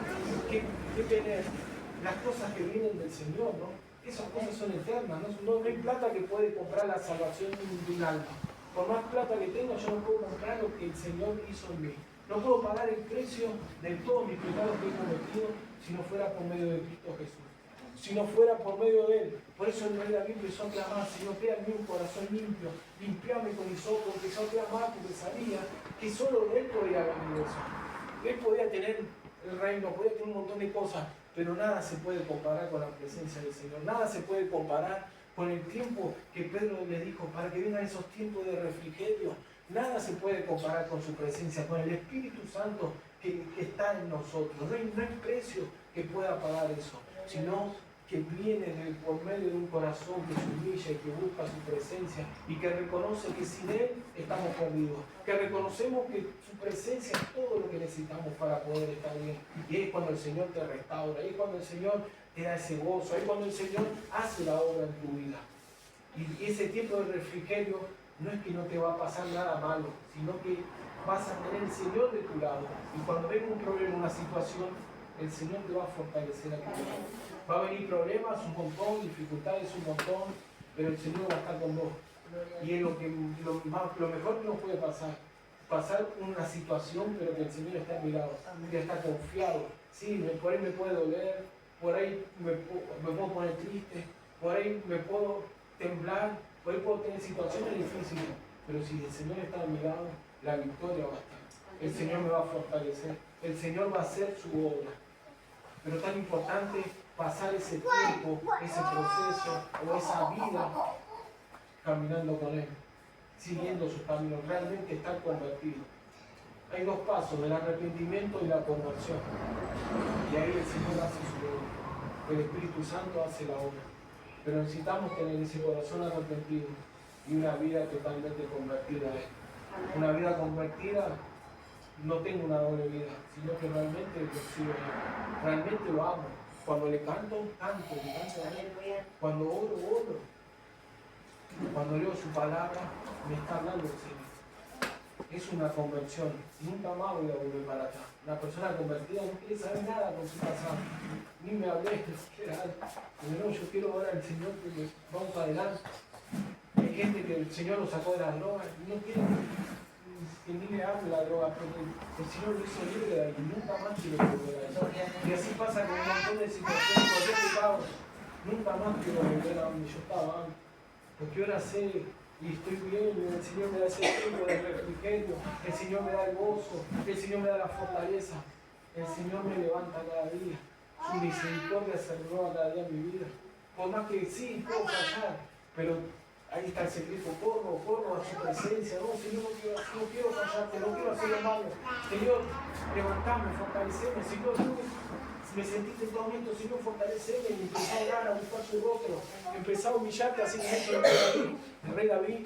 Speaker 1: que tener las cosas que vienen del Señor, ¿no? Esas cosas son eternas, no hay plata que puede comprar la salvación de un alma. Por más plata que tenga, yo no puedo comprar lo que el Señor hizo en mí. No puedo pagar el precio de todos mis pecados que he cometido si no fuera por medio de Cristo Jesús. Si no fuera por medio de Él. Por eso el rey David empezó a clamar, Señor, crea en mí un corazón limpio, limpiame con hisopo, empezó a clamar porque sabía que solo Él podía venir eso. Él podía tener el reino, podía tener un montón de cosas, pero nada se puede comparar con la presencia del Señor. Nada se puede comparar con el tiempo que Pedro le dijo, para que vengan esos tiempos de refrigerio. Nada se puede comparar con su presencia, con el Espíritu Santo que está en nosotros. No hay precio que pueda pagar eso, sino que viene por medio de un corazón que se humilla y que busca su presencia y que reconoce que sin Él estamos perdidos, que reconocemos que su presencia es todo lo que necesitamos para poder estar bien. Y es cuando el Señor te restaura, es cuando el Señor te da ese gozo, es cuando el Señor hace la obra en tu vida. Y ese tiempo de refrigerio no es que no te va a pasar nada malo, sino que vas a tener el Señor de tu lado. Y cuando venga un problema, una situación, el Señor te va a fortalecer a tu lado. Va a venir problemas un montón, dificultades un montón, pero el Señor va a estar con vos. Y es lo mejor que nos puede pasar. Pasar una situación, pero que el Señor está a mi lado, que está confiado. Sí, por ahí me puede doler, por ahí me puedo poner triste, por ahí me puedo temblar, por ahí puedo tener situaciones difíciles, pero si el Señor está a mi lado, la victoria va a estar. El Señor me va a fortalecer, el Señor va a hacer su obra. Pero tan importante pasar ese tiempo, ese proceso o esa vida caminando con Él, siguiendo sus caminos, realmente estar convertido. Hay dos pasos, el arrepentimiento y la conversión. Y ahí el Señor hace su obra. El Espíritu Santo hace la obra. Pero necesitamos tener ese corazón arrepentido y una vida totalmente convertida a Él. Una vida convertida, no tengo una doble vida, sino que realmente lo sigo a Él. Realmente lo amo. Cuando le canto a Él. Cuando oro. Cuando leo su palabra, me está hablando el Señor. Es una conversión. Nunca más voy a volver para acá. Una persona convertida no quiere saber nada con su pasado. Ni me hablé, no, yo quiero orar al Señor porque vamos adelante. Hay gente que el Señor lo sacó de las drogas y no quiere que ni le hable la droga, porque el Señor lo hizo libre de ahí y nunca más quiere volver a eso. Y así pasa con un montón de situaciones, cualquier pecado. Nunca más quiero volver a donde yo estaba antes. Porque ahora sé y estoy bien, y el Señor me da ese tiempo de refrigerio, el Señor me da el gozo, el Señor me da la fortaleza, el Señor me levanta cada día, su misericordia se renueva cada día en mi vida. Por más que sí, puedo fallar, pero ahí está el secreto, corro a su presencia. No, Señor, no quiero fallarte, no quiero hacer lo malo. Señor, levantame, fortaleceme, Señor, tú me sentiste en todo momento, Señor, fortaleceme, y empezó a orar, a buscar su rostro, empezó a humillarte, así como el rey David,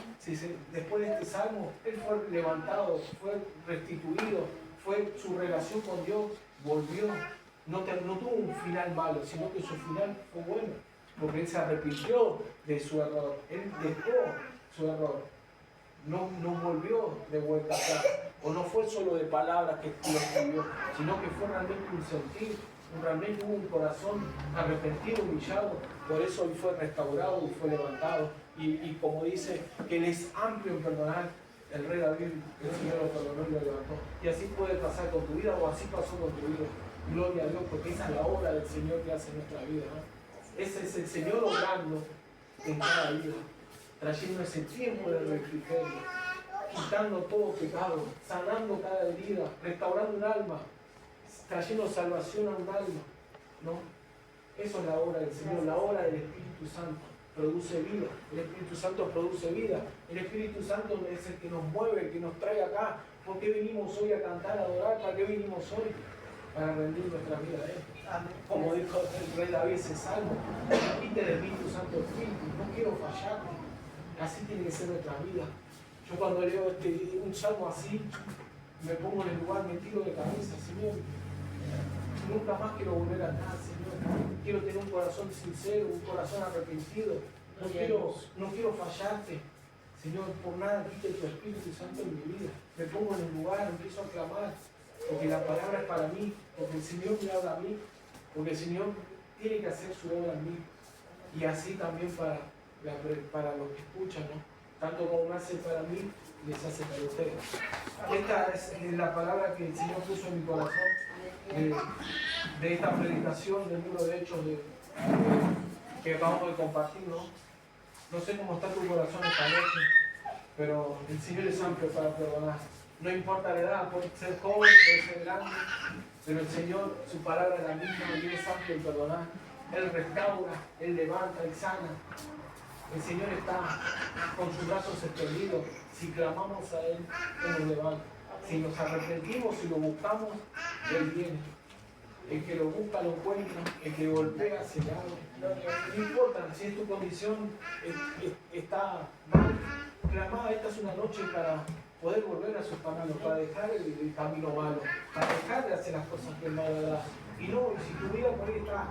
Speaker 1: después de este salmo, él fue levantado, fue restituido, fue su relación con Dios, volvió, no tuvo un final malo, sino que su final fue bueno, porque él se arrepintió de su error, él dejó su error, no volvió de vuelta acá, o no fue solo de palabras que lo escribió, sino que fue realmente un sentir, realmente hubo un corazón arrepentido, humillado, por eso él fue restaurado y fue levantado, y como dice, que él es amplio en perdonar, el rey David, el Señor lo perdonó y lo levantó, y así puede pasar con tu vida, o así pasó con tu vida, gloria a Dios, porque esa es la obra del Señor que hace en nuestra vida, ¿no? Ese es el Señor obrando en cada vida, trayendo ese tiempo de refrigerio, quitando todo pecado, sanando cada herida, restaurando un alma, trayendo salvación a un alma, ¿no? Eso es la obra del Señor, la obra del Espíritu Santo. Produce vida, el Espíritu Santo produce vida, el Espíritu Santo es el que nos mueve, el que nos trae acá. ¿Por qué vinimos hoy a cantar, a adorar? ¿Para qué vinimos hoy? Para rendir nuestra vida a Él. Como dijo el rey David ese salmo, quite el Espíritu Santo Espíritu, no quiero fallarte. Así tiene que ser nuestra vida. Yo cuando leo un salmo así, me pongo en el lugar, me tiro de cabeza, Señor. Nunca más quiero volver atrás, Señor. Quiero tener un corazón sincero, un corazón arrepentido. No quiero fallarte. Señor, por nada quite tu Espíritu Santo en mi vida. Me pongo en el lugar, empiezo a clamar, porque la palabra es para mí, porque el Señor me habla a mí, porque el Señor tiene que hacer su obra en mí. Y así también para los que escuchan, ¿no? Tanto como me hace para mí, les hace para ustedes. Esta es la palabra que el Señor puso en mi corazón de esta predicación del libro de Hechos que acabamos de compartir, ¿no? No sé cómo está tu corazón esta noche, pero el Señor es amplio para perdonar. No importa la edad, puede ser joven, puede ser grande, pero el Señor, su palabra es la misma, Él es amplio en perdonar. Él restaura, Él levanta, Él sana. El Señor está con sus brazos extendidos. Si clamamos a Él, Él nos levanta. Si nos arrepentimos y lo buscamos, Él viene. El que lo busca lo encuentra, el que golpea se le abre. No importa si es tu condición, está mal. Clamada, esta es una noche para poder volver a sus caminos, para dejar el camino malo, para dejar de hacer las cosas que no le da. Y no, si tu vida por ahí está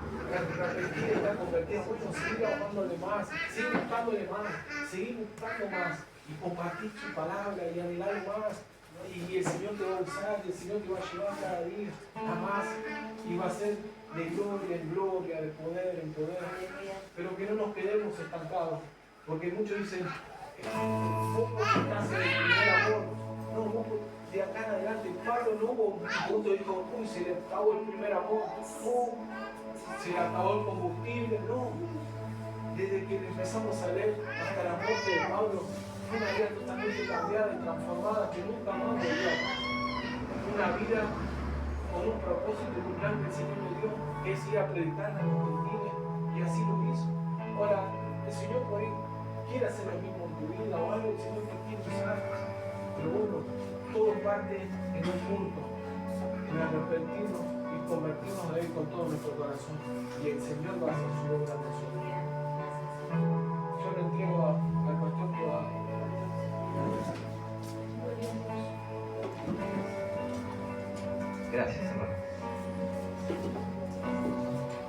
Speaker 1: arrepentida, está convertida, bueno, seguir amándole más, seguir buscándole más, seguir buscando más y compartir su palabra y anhelar más. Y el Señor te va a usar, y el Señor te va a llevar cada día a más y va a ser de gloria en gloria, de poder en poder. Pero que no nos quedemos estancados, porque muchos dicen, vos estás en el primer amor. No, vos de acá en adelante, Pablo no hubo un punto y dijo, uy, se le acabó el primer amor, se le acabó el combustible, no. Desde que empezamos a leer hasta la muerte de Pablo, fue una vida totalmente cambiada y transformada que nunca más volvió a pasar. Una vida con un propósito y un plan que el Señor le dio, que es ir a predicar a los gentiles, y así lo hizo. Ahora, el Señor por ahí quiere hacer lo mismo en tu vida, o algo el Señor te quiere usar, pero bueno, todo parte en un punto, en arrepentirnos y convertirnos a Él con todo nuestro corazón, y el Señor va a hacer su obra en nosotros. Yo le entrego al pastor que va.
Speaker 2: Gracias, hermano.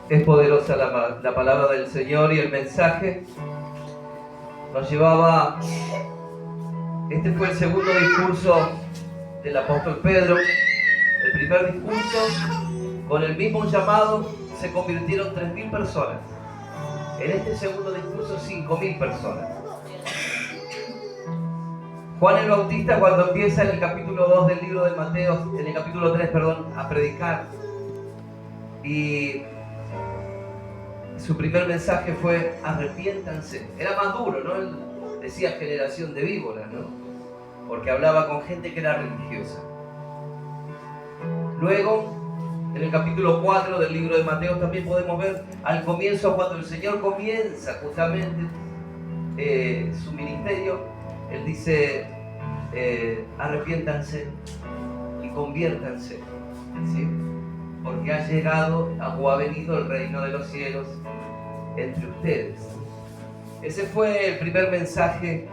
Speaker 2: Es poderosa la palabra del Señor y el mensaje nos llevaba. Este fue el segundo discurso del apóstol Pedro. El primer discurso, con el mismo llamado, se convirtieron 3.000 personas. En este segundo discurso, 5.000 personas. Juan el Bautista, cuando empieza en el capítulo 2 del libro de Mateo, en el capítulo 3, a predicar, y su primer mensaje fue: arrepiéntanse. Era más duro, ¿no? Él decía generación de víboras, ¿no? Porque hablaba con gente que era religiosa. Luego, en el capítulo 4 del libro de Mateo, también podemos ver al comienzo, cuando el Señor comienza justamente su ministerio. Él dice, arrepiéntanse y conviértanse, ¿sí? porque ha llegado o ha venido el reino de los cielos entre ustedes. Ese fue el primer mensaje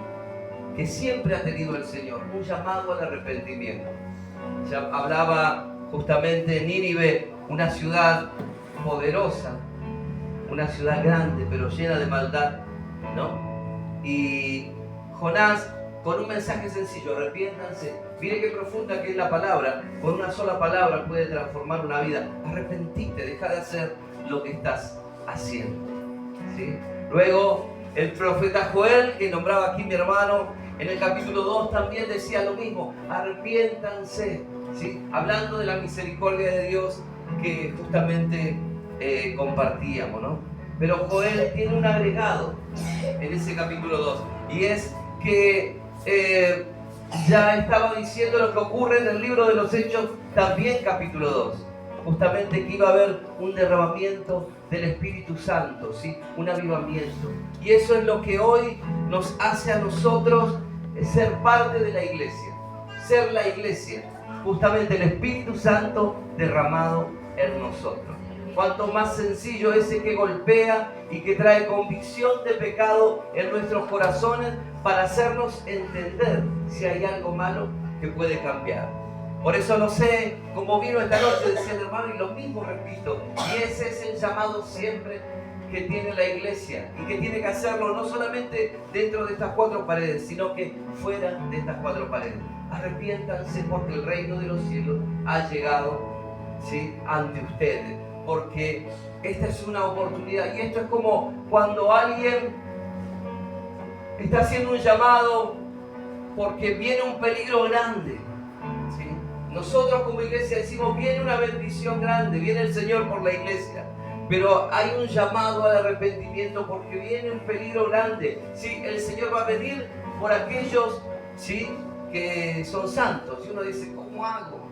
Speaker 2: que siempre ha tenido el Señor, un llamado al arrepentimiento. Ya hablaba justamente de Nínive, una ciudad poderosa, una ciudad grande, pero llena de maldad, ¿no? Y Jonás, con un mensaje sencillo, arrepiéntanse. Mire qué profunda que es la palabra. Con una sola palabra puede transformar una vida. Arrepentite, deja de hacer lo que estás haciendo, ¿sí? Luego, el profeta Joel, que nombraba aquí mi hermano, en el capítulo 2 también decía lo mismo: arrepiéntanse, ¿sí? Hablando de la misericordia de Dios que justamente compartíamos, ¿no? Pero Joel tiene un agregado en ese capítulo 2, y es que ya estaba diciendo lo que ocurre en el libro de los Hechos, también capítulo 2, justamente que iba a haber un derramamiento del Espíritu Santo, ¿sí? Un avivamiento. Y eso es lo que hoy nos hace a nosotros ser parte de la iglesia, ser la iglesia, justamente el Espíritu Santo derramado en nosotros. Cuanto más sencillo ese que golpea y que trae convicción de pecado en nuestros corazones para hacernos entender si hay algo malo que puede cambiar. Por eso no sé cómo vino esta noche, decía el hermano, y lo mismo repito, y ese es el llamado siempre que tiene la iglesia, y que tiene que hacerlo no solamente dentro de estas cuatro paredes, sino que fuera de estas cuatro paredes. Arrepiéntanse porque el reino de los cielos ha llegado, ¿sí?, ante ustedes, porque esta es una oportunidad. Y esto es como cuando alguien está haciendo un llamado porque viene un peligro grande, ¿sí? Nosotros como iglesia decimos: viene una bendición grande, viene el Señor por la iglesia. Pero hay un llamado al arrepentimiento porque viene un peligro grande. ¿Sí? El Señor va a venir por aquellos, ¿sí?, que son santos. Y uno dice: ¿cómo hago?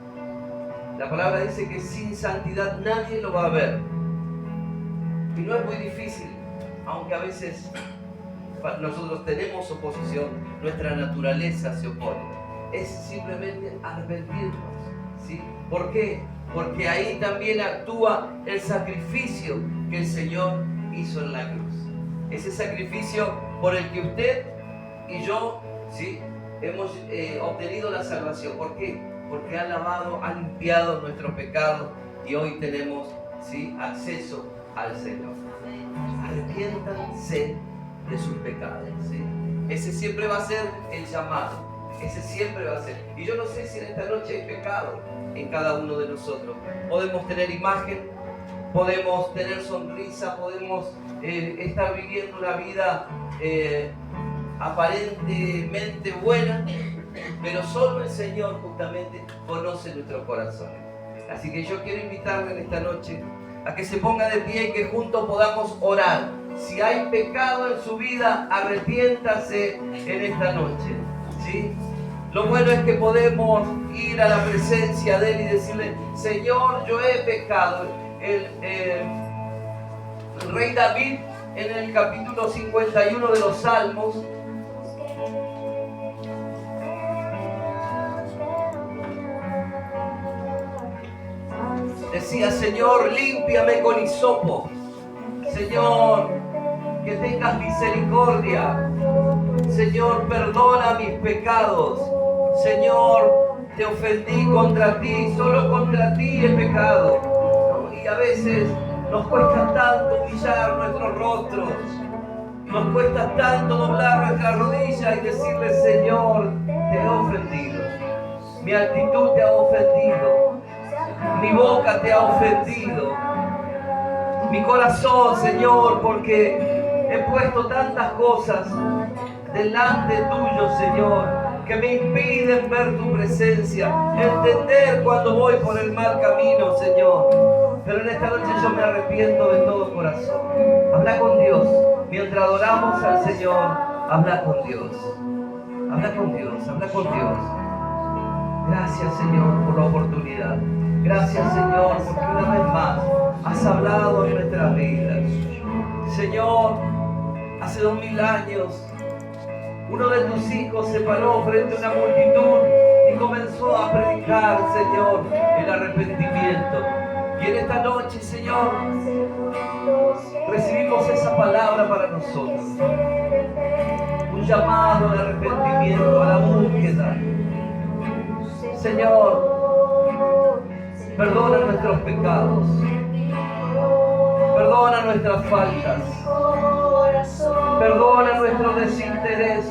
Speaker 2: La palabra dice que sin santidad nadie lo va a ver. Y no es muy difícil, aunque a veces nosotros tenemos oposición, nuestra naturaleza se opone. Es simplemente arrepentirnos, ¿sí? ¿Por qué? Porque ahí también actúa el sacrificio que el Señor hizo en la cruz. Ese sacrificio por el que usted y yo, ¿sí?, hemos obtenido la salvación. ¿Por qué? Porque ha lavado, ha limpiado nuestros pecados y hoy tenemos, ¿sí?, acceso al Señor. Arrepiéntanse de sus pecados, ¿sí? Ese siempre va a ser el llamado. Ese siempre va a ser. Y yo no sé si en esta noche hay pecado en cada uno de nosotros. Podemos tener imagen, podemos tener sonrisa, podemos estar viviendo una vida aparentemente buena, pero solo el Señor justamente conoce nuestros corazones. Así que yo quiero invitarle en esta noche a que se ponga de pie y que juntos podamos orar. Si hay pecado en su vida, arrepiéntase en esta noche, ¿sí? Lo bueno es que podemos ir a la presencia de Él y decirle: Señor, yo he pecado. El rey David, en el capítulo 51 de los Salmos, decía: Señor, límpiame con hisopo. Señor, que tengas misericordia. Señor, perdona mis pecados. Señor, te ofendí contra ti, solo contra ti he pecado. ¿No? Y a veces nos cuesta tanto humillar nuestros rostros, nos cuesta tanto doblar nuestras rodillas y decirle: Señor, te he ofendido. Mi actitud te ha ofendido. Mi boca te ha ofendido. Mi corazón, Señor, porque he puesto tantas cosas delante tuyo, Señor, que me impiden ver tu presencia, entender cuando voy por el mal camino, Señor. Pero en esta noche yo me arrepiento de todo corazón. Habla con Dios. Mientras adoramos al Señor, habla con Dios. Habla con Dios, habla con Dios. Gracias, Señor, por la oportunidad. Gracias, Señor, porque una vez más has hablado en nuestras vidas. Señor, hace 2000 años, uno de tus hijos se paró frente a una multitud y comenzó a predicar, Señor, el arrepentimiento. Y en esta noche, Señor, recibimos esa palabra para nosotros. Un llamado al arrepentimiento, a la búsqueda. Señor, perdona nuestros pecados. Perdona nuestras faltas. Perdona nuestro desinterés.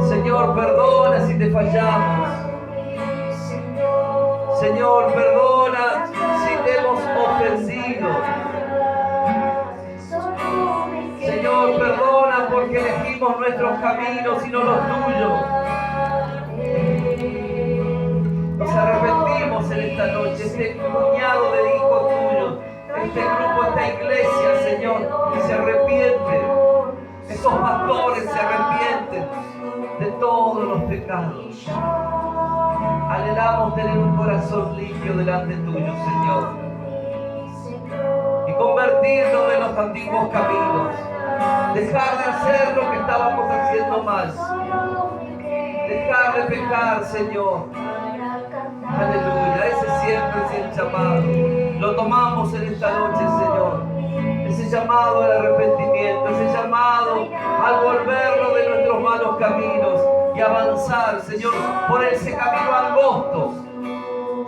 Speaker 2: Señor, perdona si te fallamos. Señor, perdona si te hemos ofendido. Señor, perdona porque elegimos nuestros caminos y no los tuyos. Nos arrepentimos en esta noche, este puñado de hijos tuyos, este grupo, esta iglesia, Señor, que se arrepiente. Esos pastores se arrepienten de todos los pecados. Anhelamos tener un corazón limpio delante tuyo, Señor, y convertirnos de los antiguos caminos, dejar de hacer lo que estábamos haciendo mal, dejar de pecar, Señor. Aleluya, ese siempre es el llamado. Lo tomamos en esta noche, Señor. Ese llamado al arrepentimiento, ese llamado al volvernos de nuestros malos caminos y avanzar, Señor, por ese camino angosto,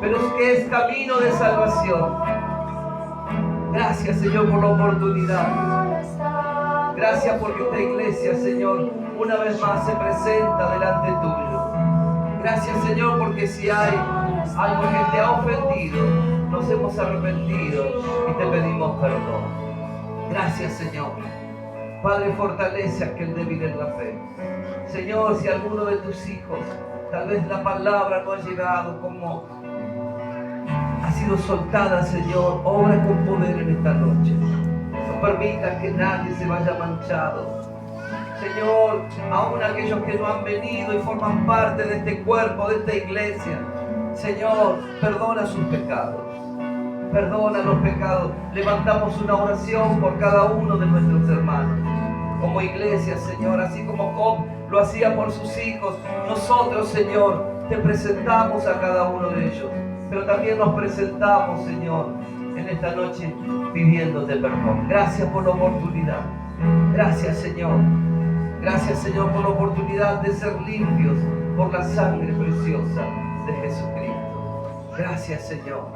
Speaker 2: pero es que es camino de salvación. Gracias, Señor, por la oportunidad. Gracias porque esta iglesia, Señor, una vez más se presenta delante tuyo. Gracias, Señor, porque si hay algo que te ha ofendido, nos hemos arrepentido y te pedimos perdón. Gracias, Señor. Padre, fortalece a aquel débil en la fe. Señor, si alguno de tus hijos, tal vez la palabra no ha llegado como ha sido soltada, Señor, obra con poder en esta noche. No permita que nadie se vaya manchado. Señor, aún aquellos que no han venido y forman parte de este cuerpo, de esta iglesia, Señor, perdona sus pecados. Perdona los pecados. Levantamos una oración por cada uno de nuestros hermanos. Como iglesia, Señor, así como Job lo hacía por sus hijos, nosotros, Señor, te presentamos a cada uno de ellos. Pero también nos presentamos, Señor, en esta noche pidiéndote perdón. Gracias por la oportunidad. Gracias, Señor. Gracias, Señor, por la oportunidad de ser limpios por la sangre preciosa de Jesucristo. Gracias, Señor.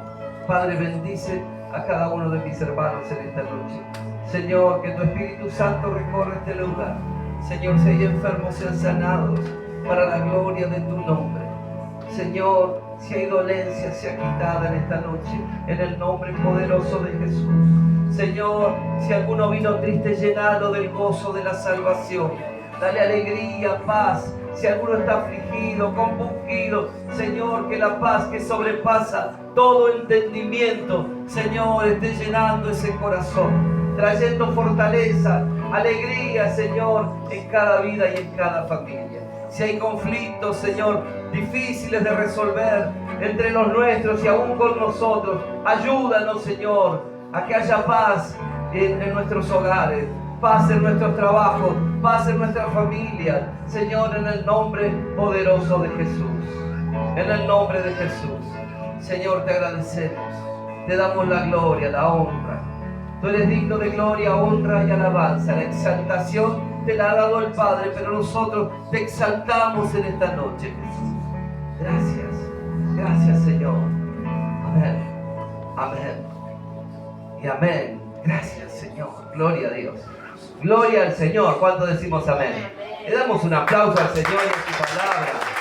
Speaker 2: Padre, bendice a cada uno de mis hermanos en esta noche. Señor, que tu Espíritu Santo recorra este lugar. Señor, si hay enfermos, sean sanados para la gloria de tu nombre. Señor, si hay dolencia, sea quitada en esta noche, en el nombre poderoso de Jesús. Señor, si alguno vino triste, llenalo del gozo de la salvación. Dale alegría, paz. Si alguno está afligido, compungido, Señor, que la paz que sobrepasa todo entendimiento, Señor, esté llenando ese corazón, trayendo fortaleza, alegría, Señor, en cada vida y en cada familia. Si hay conflictos, Señor, difíciles de resolver entre los nuestros y aún con nosotros, ayúdanos, Señor, a que haya paz en nuestros hogares, paz en nuestros trabajos, paz en nuestra familia, Señor, en el nombre poderoso de Jesús. En el nombre de Jesús, Señor, te agradecemos, te damos la gloria, la honra. Tú eres digno de gloria, honra y alabanza. La exaltación te la ha dado el Padre, pero nosotros te exaltamos en esta noche, Jesús. Gracias, gracias, Señor. Amén, amén y amén. Gracias, Señor. Gloria a Dios. Gloria al Señor. ¿Cuánto decimos amén? Le damos un aplauso al Señor y a su palabra.